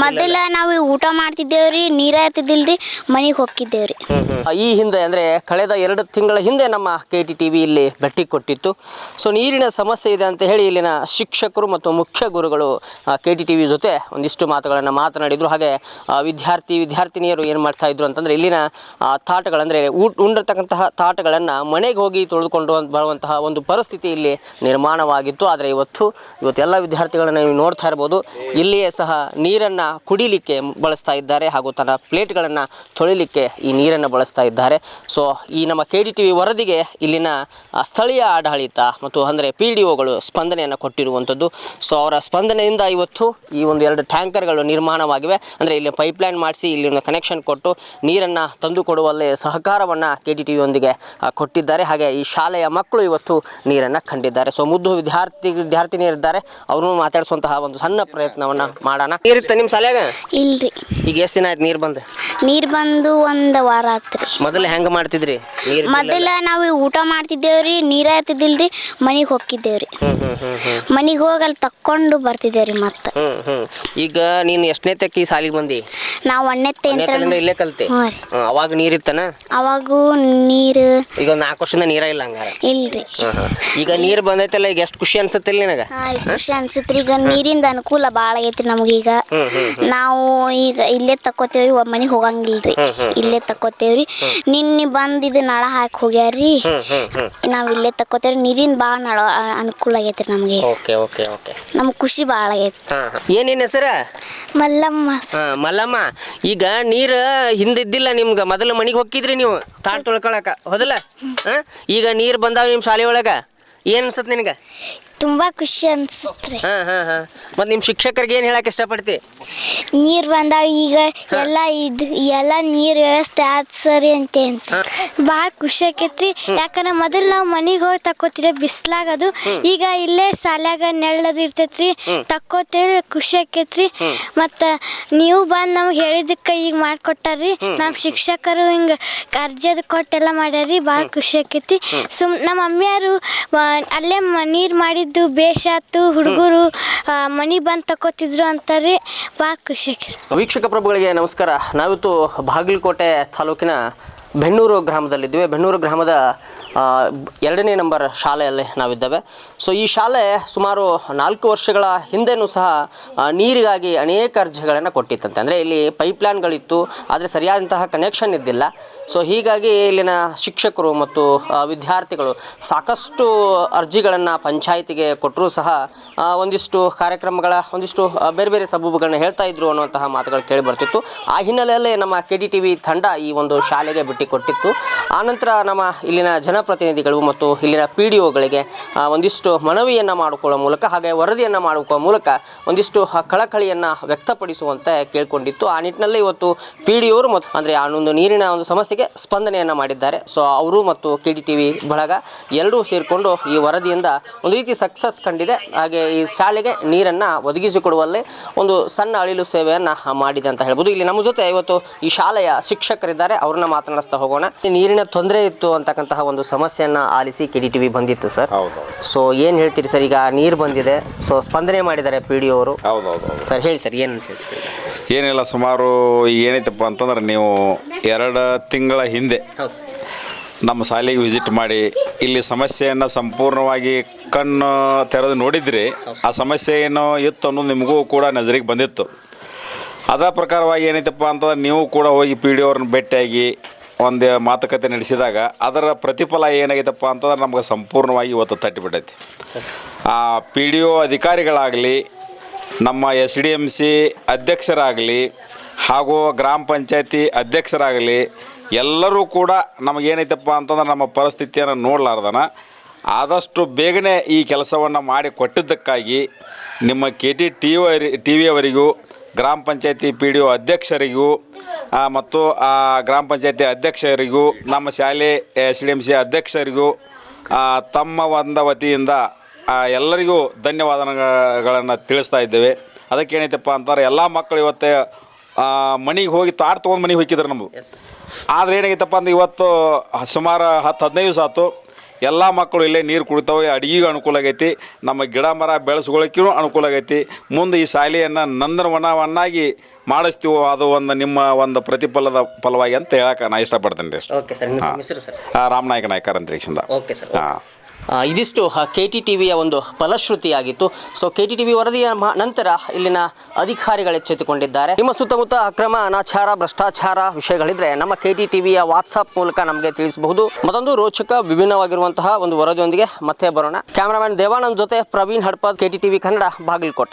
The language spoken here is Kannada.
ಮೊದಲ ನಾವು ಊಟ ಮಾಡ್ತಿದ್ದೇವ್ರಿ, ನೀರ ಇರ್ತಿದ್ದಿಲ್ರಿ, ಮನೆಗೆ ಹೋಗಿದ್ದೇವ್ರಿ. ಈ ಹಿಂದೆ ಅಂದರೆ ಕಳೆದ 2 ತಿಂಗಳ ಹಿಂದೆ ನಮ್ಮ KTTV ಇಲ್ಲಿ ಭೇಟಿ ಕೊಟ್ಟಿತ್ತು. ಸೊ ನೀರಿನ ಸಮಸ್ಯೆ ಇದೆ ಅಂತ ಹೇಳಿ ಇಲ್ಲಿನ ಶಿಕ್ಷಕರು ಮತ್ತು ಮುಖ್ಯ ಗುರುಗಳು KTTV ಜೊತೆ ಒಂದಿಷ್ಟು ಮಾತುಗಳನ್ನು ಮಾತನಾಡಿದರು. ಹಾಗೆ ವಿದ್ಯಾರ್ಥಿನಿಯರು ಏನು ಮಾಡ್ತಾ ಇದ್ರು ಅಂತಂದರೆ ಇಲ್ಲಿನ ತಾಟಗಳಂದರೆ ಉಂಡಿರ್ತಕ್ಕಂತಹ ತಾಟಗಳನ್ನು ಮನೆಗೆ ಹೋಗಿ ತೊಳೆದುಕೊಂಡು ಬರುವಂತಹ ಒಂದು ಪರಿಸ್ಥಿತಿ ಇಲ್ಲಿ ನಿರ್ಮಾಣವಾಗಿತ್ತು. ಆದರೆ ಇವತ್ತೆಲ್ಲ ವಿದ್ಯಾರ್ಥಿಗಳನ್ನು ನೀವು ನೋಡ್ತಾ ಇರ್ಬೋದು, ಇಲ್ಲಿಯೇ ಸಹ ನೀರನ್ನು ಕುಡಿಲಿಕ್ಕೆ ಬಳಸ್ತಾ ಇದ್ದಾರೆ ಹಾಗೂ ತನ್ನ ಪ್ಲೇಟ್ಗಳನ್ನು ತೊಳಿಲಿಕ್ಕೆ ಈ ನೀರನ್ನು ಬಳಸ್ತಾ ಇದ್ದಾರೆ. ಸೊ ಈ ನಮ್ಮ KTTV ವರದಿಗೆ ಇಲ್ಲಿನ ಸ್ಥಳೀಯ ಆಡಳಿತ ಮತ್ತು ಅಂದರೆ PDOಗಳು ಸ್ಪಂದನೆಯನ್ನು ಕೊಟ್ಟಿರುವಂಥದ್ದು. ಸೊ ಅವರ ಸ್ಪಂದನೆಯಿಂದ ಇವತ್ತು ಈ ಒಂದು 2 ಟ್ಯಾಂಕರ್ಗಳು ನಿರ್ಮಾಣವಾಗಿವೆ. ಅಂದರೆ ಇಲ್ಲಿ ಪೈಪ್ಲೈನ್ ಮಾಡಿಸಿ ಇಲ್ಲಿ ಒಂದು ಕನೆಕ್ಷನ್ ಕೊಟ್ಟು ನೀರನ್ನು ತಂದು ಕೊಡುವಲ್ಲಿ ಸಹಕಾರವನ್ನು KTTV ಯೊಂದಿಗೆ ಕೊಟ್ಟಿದ್ದಾರೆ. ಹಾಗೆ ಈ ಶಾಲೆಯ ಮಕ್ಕಳು ಇವತ್ತು ನೀರನ್ನು ಕಂಡಿದ್ದಾರೆ. ಸೊ ಮುದ್ದು ವಿದ್ಯಾರ್ಥಿನಿಯರಿದ್ದಾರೆ, ಅವ್ರನ್ನೂ ಮಾತಾಡಿಸುವಂತಹ ಒಂದು ಸಣ್ಣ ಪ್ರಯತ್ನವನ್ನು ಮಾಡೋಣ. ನೀರಿತ್ತ ನಿಮ್ಮ ಶಾಲೆಯಾಗ? ಇಲ್ರಿ. ಈಗ ಎಷ್ಟು ದಿನ ಆಯ್ತು ನೀರು ಬಂದು? ನೀರು ಬಂದು 1 ವಾರ ಆತ್ರಿ. ಮೊದಲು ಹೆಂಗೆ ಮಾಡ್ತಿದ್ರಿ? ಮೊದಲ ನಾವು ಊಟ ಮಾಡ್ತಿದ್ದೇವ್ರಿ, ನೀರ ಇರ್ತಿದ್ದಿಲ್ರಿ, ಮನೆಗೆ ಹೋಗಿದ್ದೇವ್ರಿ. ಮನೆಗೆ ಹೋಗಿ ಅಲ್ಲಿ ತಕ್ಕೊಂಡು ಬರ್ತಿದ್ದೇವ್ರಿ. ಮತ್ತೆ ಈಗ ನೀನು ಎಷ್ಟನೇ ತಕ್ಕಿ ಸಾಲಿಗೆ ಬಂದಿ? ನಾವು 1ನೇ ಇಲ್ಲೇ ಕಲ್ತೆ? ಅವಾಗ ನೀರಿತ್ತನ? ಅವಾಗೂ ನೀರು ಈಗ 4 ವರ್ಷದಿಂದ ನೀರ ಇಲ್ಲ ಹಂಗಾರ? ಇಲ್ರಿ. ಈಗ ನೀರು ಬಂದೈತಲ್ಲ, ಈಗ ಎಷ್ಟು ಖುಷಿ ಅನ್ಸತ್ತಿಲ್ಲ ನಿನಗೆ? ಖುಷಿ ಅನ್ಸತ್ರಿ. ಈಗ ನೀರಿಂದ ಅನುಕೂಲ ಭಾಳ ಆಗೈತ್ರಿ ನಮಗೀಗ. ನಾವು ಈಗ ಇಲ್ಲೇ ತಕ್ಕೋತೇವ್ರಿ, ಮನೆಗೆ ಹೋಗಂಗಿಲ್ರಿ, ಇಲ್ಲೇ ತಕ್ಕೋತೇವ್ರಿ. ನಿನ್ನೆ ಬಂದು ಇದು ನಳ ಹಾಕಿ ಹೋಗ್ಯಾರ್ರಿ, ನಾವು ಇಲ್ಲೇ ತಕ್ಕೋತೇವ್ರಿ. ನೀರಿಂದ ಭಾಳ ಅನುಕೂಲ ಆಗೈತ್ರಿ ನಮಗೆ. ನಮ್ಗೆ ಖುಷಿ ಭಾಳ ಆಗೈತಿ. ಏನೇನು ಹೆಸರ? ಮಲ್ಲಮ್ಮ. ಮಲ್ಲಮ್ಮ, ಈಗ ನೀರು ಹಿಂದಿದ್ದಿಲ್ಲ ನಿಮ್ಗೆ, ಮೊದಲು ಮನೆಗೆ ಹೋಗಿದ್ರಿ ನೀವು ತಾಟ್ ತೊಳ್ಕೊಳಕ, ಹೌದಲ್ಲ? ಈಗ ನೀರು ಬಂದಾವ ನಿಮ್ಮ ಶಾಲೆ ಒಳಗೆ, ಏನು ಅನ್ಸತ್ ನಿನಗೆ? ತುಂಬಾ ಖುಷಿ ಅನ್ಸತ್ರಿ. ಮತ್ತು ನಿಮ್ಮ ಶಿಕ್ಷಕರಿಗೆ ಏನು ಹೇಳಕ್ಕೆ ಇಷ್ಟಪಡ್ತಿ? ನೀರು ಬಂದಾವ, ಈಗ ಎಲ್ಲ ನೀರು ವ್ಯವಸ್ಥೆ ಆದ ಸರಿ ಅಂತ ಭಾಳ ಖುಷಿ ಆಕೈತ್ರಿ. ಯಾಕಂದ್ರೆ ಮೊದಲು ನಾವು ಮನೆಗೆ ಹೋಗಿ ತಕ್ಕೋತೀವಿ ಬಿಸ್ಲಾಗದು, ಈಗ ಇಲ್ಲೇ ಶಾಲ್ಯಾಗ ನೆಳ್ಳದು ಇರ್ತೈತ್ರಿ, ತಕ್ಕೋತೇವ್ರಿ, ಖುಷಿ ಆಕೈತ್ರಿ. ಮತ್ತು ನೀವು ಬಂದು ನಮ್ಗೆ ಹೇಳಿದ್ದಕ್ಕೆ ಈಗ ಮಾಡಿಕೊಟ್ಟಾರ್ರಿ. ನಮ್ಮ ಶಿಕ್ಷಕರು ಹಿಂಗೆ ಅರ್ಜಿದು ಕೊಟ್ಟೆಲ್ಲ ಮಾಡ್ಯಾರ್ರಿ, ಭಾಳ ಖುಷಿ ಆಕೈತಿ. ನಮ್ಮ ಮಮ್ಮಿಯರು ಅಲ್ಲೇ ನೀರು ಮಾಡಿದ್ದು ಬೇಷಾತು, ಹುಡುಗರು ಮನೆ ಬಂದು ತಕ್ಕೋತಿದ್ರು ಅಂತಾರೆ, ಭಾಳ ಖುಷಿ ಆಕೈತಿ. ವೀಕ್ಷಕ ಪ್ರಭುಗಳಿಗೆ ನಮಸ್ಕಾರ. ನಾವಿತ್ತು ಬಾಗಲಕೋಟೆ ತಾಲೂಕಿನ ಬೆನ್ನೂರು ಗ್ರಾಮದಲ್ಲಿದ್ದೇವೆ. ಬೆನ್ನೂರು ಗ್ರಾಮದ 2ನೇ ನಂಬರ್ ಶಾಲೆಯಲ್ಲಿ ನಾವಿದ್ದೇವೆ. ಸೊ ಈ ಶಾಲೆ ಸುಮಾರು 4 ವರ್ಷಗಳ ಹಿಂದೆನೂ ಸಹ ನೀರಿಗಾಗಿ ಅನೇಕ ಅರ್ಜಿಗಳನ್ನು ಕೊಟ್ಟಿತ್ತಂತೆ. ಅಂದರೆ ಇಲ್ಲಿ ಪೈಪ್ಲೈನ್ಗಳಿತ್ತು, ಆದರೆ ಸರಿಯಾದಂತಹ ಕನೆಕ್ಷನ್ ಇದ್ದಿಲ್ಲ. ಸೊ ಹೀಗಾಗಿ ಇಲ್ಲಿನ ಶಿಕ್ಷಕರು ಮತ್ತು ವಿದ್ಯಾರ್ಥಿಗಳು ಸಾಕಷ್ಟು ಅರ್ಜಿಗಳನ್ನು ಪಂಚಾಯಿತಿಗೆ ಕೊಟ್ಟರೂ ಸಹ ಒಂದಿಷ್ಟು ಕಾರ್ಯಕ್ರಮಗಳ ಒಂದಿಷ್ಟು ಬೇರೆ ಬೇರೆ ಸಬೂಬುಗಳನ್ನ ಹೇಳ್ತಾ ಇದ್ರು ಅನ್ನುವಂತಹ ಮಾತುಗಳು ಕೇಳಿ ಬರ್ತಿತ್ತು. ಆ ಹಿನ್ನೆಲೆಯಲ್ಲೇ ನಮ್ಮ KTTV ತಂಡ ಈ ಒಂದು ಶಾಲೆಗೆ ಭೇಟಿ ಕೊಟ್ಟಿತ್ತು. ಆನಂತರ ನಮ್ಮ ಇಲ್ಲಿನ ಜನಪ್ರತಿನಿಧಿಗಳು ಮತ್ತು ಇಲ್ಲಿನ PDOಗಳಿಗೆ ಒಂದಿಷ್ಟು ಮನವಿಯನ್ನು ಮಾಡಿಕೊಳ್ಳುವ ಮೂಲಕ ಹಾಗೆ ವರದಿಯನ್ನು ಮಾಡಿಕೊಳ್ಳುವ ಮೂಲಕ ಒಂದಿಷ್ಟು ಕಳಕಳಿಯನ್ನು ವ್ಯಕ್ತಪಡಿಸುವಂತೆ ಕೇಳಿಕೊಂಡಿತ್ತು. ಆ ನಿಟ್ಟಿನಲ್ಲಿ ಇವತ್ತು PDOರು ಮತ್ತು ಅಂದರೆ ಆ ಒಂದು ನೀರಿನ ಒಂದು ಸಮಸ್ಯೆಗೆ ಸ್ಪಂದನೆಯನ್ನು ಮಾಡಿದ್ದಾರೆ. ಸೊ ಅವರು ಮತ್ತು KTTV ಬಳಗ ಎರಡೂ ಸೇರಿಕೊಂಡು ಈ ವರದಿಯಿಂದ ಒಂದು ರೀತಿ ಸಕ್ಸಸ್ ಕಂಡಿದೆ. ಹಾಗೆ ಈ ಶಾಲೆಗೆ ನೀರನ್ನು ಒದಗಿಸಿಕೊಡುವಲ್ಲಿ ಒಂದು ಸಣ್ಣ ಅಳಿಲು ಸೇವೆಯನ್ನು ಮಾಡಿದೆ ಅಂತ ಹೇಳ್ಬೋದು. ಇಲ್ಲಿ ನಮ್ಮ ಜೊತೆ ಇವತ್ತು ಈ ಶಾಲೆಯ ಶಿಕ್ಷಕರಿದ್ದಾರೆ, ಅವ್ರನ್ನ ಮಾತನಾಡಿಸ್ತಾ ಹೋಗೋಣ. ನೀರಿನ ತೊಂದರೆ ಇತ್ತು ಅಂತಕ್ಕಂತಹ ಒಂದು ಸಮಸ್ಯೆಯನ್ನು ಆಲಿಸಿ KTTV ಬಂದಿತ್ತು ಸರ್. ಸೊ ಏನು ಹೇಳ್ತೀರಿ ಸರ್? ಈಗ ನೀರು ಬಂದಿದೆ, ಸೊ ಸ್ಪಂದನೆ ಮಾಡಿದ್ದಾರೆ PDOರು. ಸರ್ ಹೇಳಿ ಸರ್, ಏನು ಹೇಳ್ತೀರಿ? ಏನಿಲ್ಲ, ಸುಮಾರು ಏನೈತಪ್ಪ ಅಂತಂದ್ರೆ ನೀವು 2 ತಿಂಗಳ ಹಿಂದೆ ನಮ್ಮ ಶಾಲೆಗೆ ವಿಸಿಟ್ ಮಾಡಿ ಇಲ್ಲಿ ಸಮಸ್ಯೆಯನ್ನು ಸಂಪೂರ್ಣವಾಗಿ ಕಣ್ಣು ತೆರೆದು ನೋಡಿದ್ರಿ. ಆ ಸಮಸ್ಯೆ ಏನು ಇತ್ತು ಅನ್ನೋದು ನಿಮಗೂ ಕೂಡ ನಜರಿಗೆ ಬಂದಿತ್ತು. ಅದ ಪ್ರಕಾರವಾಗಿ ಏನೈತಪ್ಪ ಅಂತಂದ್ರೆ ನೀವು ಕೂಡ ಹೋಗಿ PDOರನ್ನ ಭೇಟಿಯಾಗಿ ಒಂದು ಮಾತುಕತೆ ನಡೆಸಿದಾಗ ಅದರ ಪ್ರತಿಫಲ ಏನಾಗೈತಪ್ಪ ಅಂತಂದ್ರೆ ನಮ್ಗೆ ಸಂಪೂರ್ಣವಾಗಿ ಇವತ್ತು ತಟ್ಟಿಬಿಟ್ಟೈತಿ. ಆ PDO ಅಧಿಕಾರಿಗಳಾಗಲಿ, ನಮ್ಮ SDMC ಅಧ್ಯಕ್ಷರಾಗಲಿ ಹಾಗೂ ಗ್ರಾಮ ಪಂಚಾಯತಿ ಅಧ್ಯಕ್ಷರಾಗಲಿ ಎಲ್ಲರೂ ಕೂಡ ನಮಗೇನೈತಪ್ಪ ಅಂತಂದ್ರೆ ನಮ್ಮ ಪರಿಸ್ಥಿತಿಯನ್ನು ನೋಡಲಾರ್ದನ ಆದಷ್ಟು ಬೇಗನೆ ಈ ಕೆಲಸವನ್ನು ಮಾಡಿ ಕೊಟ್ಟಿದ್ದಕ್ಕಾಗಿ ನಿಮ್ಮ KTTV ಅವರಿಗೂ, ಗ್ರಾಮ ಪಂಚಾಯತಿ PDO ಅಧ್ಯಕ್ಷರಿಗೂ ಮತ್ತು ಆ ಗ್ರಾಮ ಪಂಚಾಯತಿ ಅಧ್ಯಕ್ಷರಿಗೂ, ನಮ್ಮ ಶಾಲೆ SDMC ಅಧ್ಯಕ್ಷರಿಗೂ ತಮ್ಮ ಒಂದು ವತಿಯಿಂದ ಎಲ್ಲರಿಗೂ ಧನ್ಯವಾದಗಳನ್ನು ತಿಳಿಸ್ತಾ ಇದ್ದೇವೆ. ಅದಕ್ಕೇನೈತಪ್ಪ ಅಂತಾರೆ, ಎಲ್ಲ ಮಕ್ಕಳು ಇವತ್ತೇ ಮನೆಗೆ ಹೋಗಿ ತಾಟ್ ತೊಗೊಂಡು ಮನೆಗೆ ಹೋಗಿದ್ರು ನಮ್ಮದು. ಆದರೆ ಏನಾಗೈತಪ್ಪ ಅಂದ್ರೆ ಇವತ್ತು ಸುಮಾರು 10-15 ದಿವಸ ಆಯ್ತು ಎಲ್ಲ ಮಕ್ಕಳು ಇಲ್ಲೇ ನೀರು ಕುಡಿತಾವೆ, ಅಡುಗೆಗೂ ಅನುಕೂಲ ಆಗೈತಿ, ನಮ್ಮ ಗಿಡ ಮರ ಬೆಳೆಸ್ಕೊಳ್ಳೋಕ್ಕೂ ಅನುಕೂಲ ಆಗೈತಿ. ಮುಂದೆ ಈ ಶಾಲೆಯನ್ನು ನಂದನವನವನ್ನಾಗಿ ಮಾಡಿಸ್ತೀವೋ ಅದು ಒಂದು ನಿಮ್ಮ ಒಂದು ಪ್ರತಿಫಲದ ಫಲವಾಗಿ ಅಂತ ಹೇಳಕ್ಕೆ ನಾನು ಇಷ್ಟಪಡ್ತೀನಿ ರೀ. ಓಕೆ ಸರ್, ನಿಮ್ಮ ಹೆಸರು ಸರ್? ರಾಮನಾಯಕ ನಾಯ್ಕರ್ ಅಂತರಿಕ್ಷಿಂದ. Okay sir. ಇದಿಷ್ಟು KTTVಯ ಒಂದು ಫಲಶ್ರುತಿಯಾಗಿತ್ತು. ಸೊ KTTV ವರದಿಯ ನಂತರ ಇಲ್ಲಿನ ಅಧಿಕಾರಿಗಳು ಎಚ್ಚೆತ್ತುಕೊಂಡಿದ್ದಾರೆ. ನಿಮ್ಮ ಸುತ್ತಮುತ್ತ ಅಕ್ರಮ, ಅನಾಚಾರ, ಭ್ರಷ್ಟಾಚಾರ ವಿಷಯಗಳಿದ್ರೆ ನಮ್ಮ KTTVಯ ವಾಟ್ಸಪ್ ಮೂಲಕ ನಮಗೆ ತಿಳಿಸಬಹುದು. ಮತ್ತೊಂದು ರೋಚಕ ವಿಭಿನ್ನವಾಗಿರುವಂತಹ ಒಂದು ವರದಿಯೊಂದಿಗೆ ಮತ್ತೆ ಬರೋಣ. ಕ್ಯಾಮರಾಮನ್ ದೇವಾನಂದ್ ಜೊತೆ ಪ್ರವೀಣ್ ಹಡ್ಪದ್, KTTV ಕನ್ನಡ, ಬಾಗಲಕೋಟೆ.